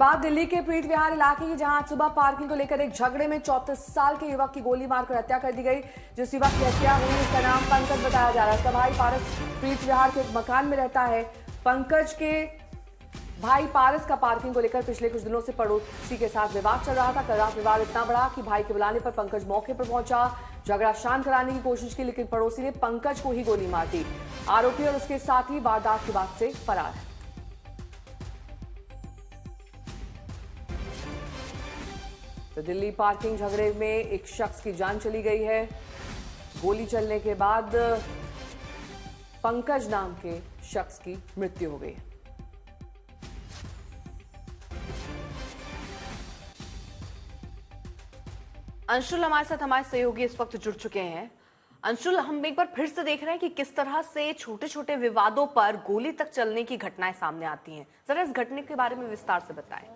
बात दिल्ली के प्रीत विहार इलाके की, जहां आज सुबह पार्किंग को लेकर एक झगड़े में 34 साल के युवक की गोली मारकर हत्या कर दी गई। जिस युवक की हत्या हुई उसका नाम पंकज बताया जा रहा है। उसका भाई पारस प्रीत विहार के एक मकान में रहता है। पंकज के भाई पारस का पार्किंग को लेकर पिछले कुछ दिनों से पड़ोसी के साथ विवाद चल रहा था। कल रात विवाद इतना बड़ा कि भाई के बुलाने पर पंकज मौके पर पहुंचा, झगड़ा शांत कराने की कोशिश की, लेकिन पड़ोसी ने पंकज को ही गोली मार दी। आरोपी और उसके साथी वारदात के बाद से फरार है। तो दिल्ली पार्किंग झगड़े में एक शख्स की जान चली गई है। गोली चलने के बाद पंकज नाम के शख्स की मृत्यु हो गई है। अंशुल हमारे साथ हमारे सहयोगी इस वक्त जुड़ चुके हैं। अंशुल, हम एक बार फिर से देख रहे हैं कि किस तरह से छोटे छोटे विवादों पर गोली तक चलने की घटनाएं सामने आती हैं। जरा इस घटने के बारे में विस्तार से बताएं।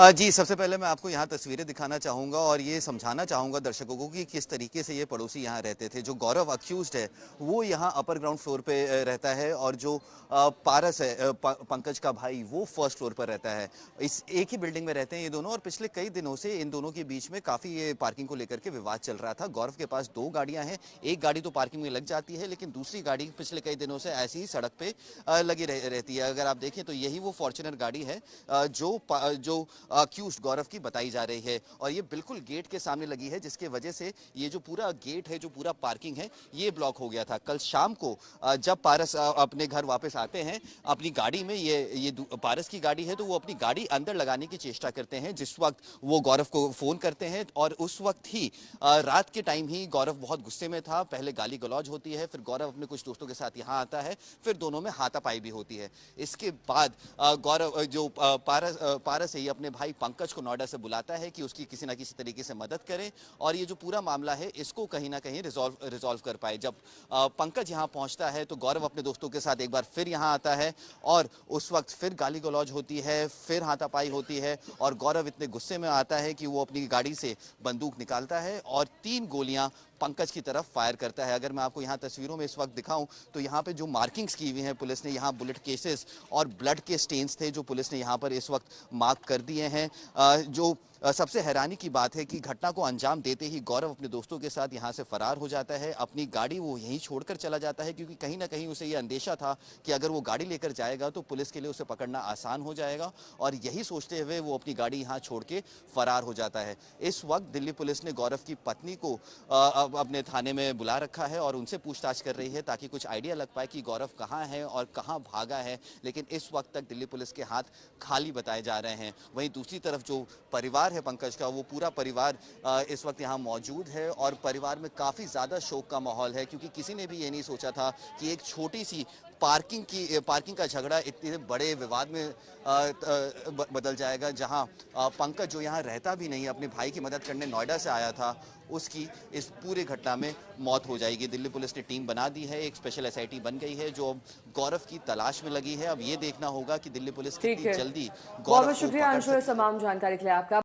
जी, सबसे पहले मैं आपको यहाँ तस्वीरें दिखाना चाहूँगा और ये समझाना चाहूँगा दर्शकों को कि किस तरीके से ये पड़ोसी यहाँ रहते थे। जो गौरव अक्यूज्ड है वो यहाँ अपर ग्राउंड फ्लोर पे रहता है और जो पारस है पंकज का भाई, वो फर्स्ट फ्लोर पर रहता है। इस एक ही बिल्डिंग में रहते हैं ये दोनों और पिछले कई दिनों से इन दोनों के बीच में काफ़ी ये पार्किंग को लेकर के विवाद चल रहा था। गौरव के पास 2 गाड़ियाँ हैं, एक गाड़ी तो पार्किंग में लग जाती है लेकिन दूसरी गाड़ी पिछले कई दिनों से ऐसी ही सड़क पर लगी रहती है। अगर आप देखें तो यही वो फॉर्च्यूनर गाड़ी है जो अक्यूज्ड गौरव की बताई जा रही है और ये बिल्कुल गेट के सामने लगी है, जिसके वजह से ये जो पूरा गेट है, जो पूरा पार्किंग है, ये ब्लॉक हो गया था। कल शाम को जब पारस अपने घर वापस आते हैं अपनी गाड़ी में, ये पारस की गाड़ी है तो वो अपनी गाड़ी अंदर लगाने की चेष्टा करते हैं। जिस वक्त वो गौरव को फोन करते हैं और उस वक्त ही रात के टाइम ही गौरव बहुत गुस्से में था। पहले गाली गलौज होती है, फिर गौरव अपने कुछ दोस्तों के साथ यहाँ आता है, फिर दोनों में हाथापाई भी होती है। इसके बाद गौरव जो पारस है, ये अपने भाई पंकज को नोएडा से बुलाता है कि उसकी किसी ना किसी तरीके से मदद करें और ये जो पूरा मामला है इसको कहीं ना कहीं रिजॉल्व कर पाए। जब पंकज यहाँ पहुंचता है तो गौरव अपने दोस्तों के साथ एक बार फिर यहाँ आता है और उस वक्त फिर गाली गलौज होती है, फिर हाथापाई होती है और गौरव इतने गुस्से में आता है कि वो अपनी गाड़ी से बंदूक निकालता है और 3 गोलियां पंकज की तरफ फायर करता है। अगर मैं आपको यहाँ तस्वीरों में इस वक्त दिखाऊं तो यहाँ पे जो मार्किंग्स की हुई हैं पुलिस ने, यहाँ बुलेट केसेस और ब्लड के स्टेन्स थे जो पुलिस ने यहाँ पर इस वक्त मार्क कर दिए हैं। जो सबसे हैरानी की बात है कि घटना को अंजाम देते ही गौरव अपने दोस्तों के साथ यहाँ से फरार हो जाता है। अपनी गाड़ी वो यहीं छोड़कर चला जाता है क्योंकि कहीं ना कहीं उसे ये अंदेशा था कि अगर वो गाड़ी लेकर जाएगा तो पुलिस के लिए उसे पकड़ना आसान हो जाएगा और यही सोचते हुए वो अपनी गाड़ी यहाँ छोड़ के फरार हो जाता है। इस वक्त दिल्ली पुलिस ने गौरव की पत्नी को अपने थाने में बुला रखा है और उनसे पूछताछ कर रही है ताकि कुछ आइडिया लग पाए कि गौरव कहाँ है और कहाँ भागा है। लेकिन इस वक्त तक दिल्ली पुलिस के हाथ खाली बताए जा रहे हैं। वहीं दूसरी तरफ जो परिवार है पंकज का, वो पूरा परिवार इस वक्त यहाँ मौजूद है और परिवार में काफ़ी ज़्यादा शोक का माहौल है क्योंकि किसी ने भी ये नहीं सोचा था कि एक छोटी सी पार्किंग का झगड़ा इतने बड़े विवाद में बदल जाएगा। जहां पंकज जो यहाँ रहता भी नहीं, अपने भाई की मदद करने नोएडा से आया था, उसकी इस पूरे घटना में मौत हो जाएगी। दिल्ली पुलिस ने टीम बना दी है, एक स्पेशल SIT बन गई है जो अब गौरव की तलाश में लगी है। अब ये देखना होगा कि दिल्ली पुलिस कितनी जल्दी गौरव को बहुत शुक्रिया अंशुल, तमाम जानकारी के लिए आपका।